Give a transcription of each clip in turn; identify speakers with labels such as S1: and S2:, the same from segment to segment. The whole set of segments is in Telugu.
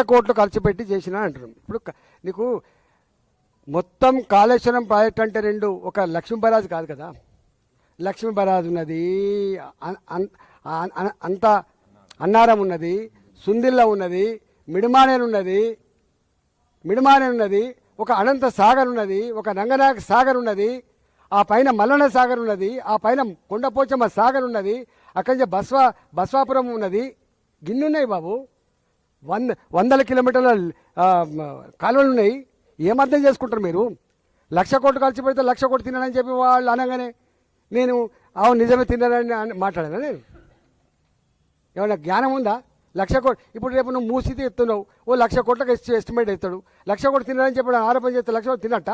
S1: కోట్లు ఖర్చు పెట్టి చేసినా అంటున్నాం. ఇప్పుడు నీకు మొత్తం కాళేశ్వరం ప్రాజెక్ట్ అంటే రెండు, ఒక లక్ష్మీ బరాజ్ కాదు కదా. లక్ష్మీ బరాజ్ ఉన్నది, అంత అన్నారం ఉన్నది, సుందిల్ల ఉన్నది, మిడిమానేరు ఉన్నది, ఒక అనంత సాగర్ ఉన్నది, ఒక రంగనాయక సాగర్ ఉన్నది, ఆ పైన మల్లన్న సాగర్ ఉన్నది, ఆ పైన కొండపోచమ్మ సాగర్ ఉన్నది, అక్కడి నుంచి బస్వాపురం ఉన్నది. గిన్నున్నాయి బాబు, వందల కిలోమీటర్ల కాలువలు ఉన్నాయి. ఏమర్థం చేసుకుంటారు మీరు? 1,00,000 కోట్లు ఖర్చు పెడితే 1,00,000 కోట్లు తిన్నానని చెప్పి వాళ్ళు అనగానే నేను అవును నిజమే తిన్నానని మాట్లాడాను. నేను ఏమన్నా జ్ఞానం ఉందా? 1,00,000 కోట్లు ఇప్పుడు రేపు నువ్వు మూసితే ఎత్తున్నావు, ఓ 1,00,000 కోట్లకు ఎస్టిమేట్ అవుతాడు. 1,00,000 కోట్లు తిన్నానని చెప్పి ఆరోపణ చేస్తే 1,00,000 కోట్లు తిన్నట్ట?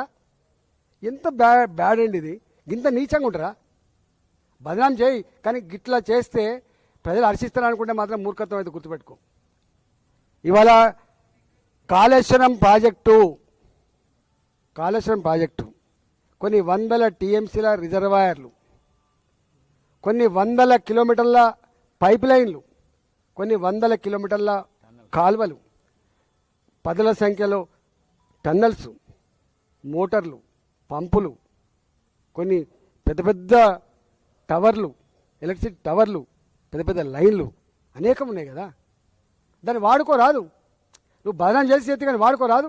S1: ఎంత బ్యాడ్ అండి ఇది. ఇంత నీచంగా ఉంటారా? బదనాం చేయి, కానీ గిట్లా చేస్తే ప్రజలు హర్షిస్తారనుకుంటే మాత్రం మూర్ఖత్వం అయితే గుర్తుపెట్టుకో. ఇవాళ కాళేశ్వరం ప్రాజెక్టు కొన్ని వందల టీఎంసీల రిజర్వాయర్లు, కొన్ని వందల కిలోమీటర్ల పైప్ లైన్లు, కొన్ని వందల కిలోమీటర్ల కాల్వలు, పదుల సంఖ్యలో టన్నల్స్, మోటార్లు, పంపులు, కొన్ని పెద్ద పెద్ద టవర్లు, ఎలక్ట్రిసిటీ టవర్లు, పెద్ద పెద్ద లైన్లు అనేకం ఉన్నాయి కదా. దాన్ని వాడుకోరాదు. నువ్వు బదనాం చేసి చేతి కానీ వాడుకోరాదు.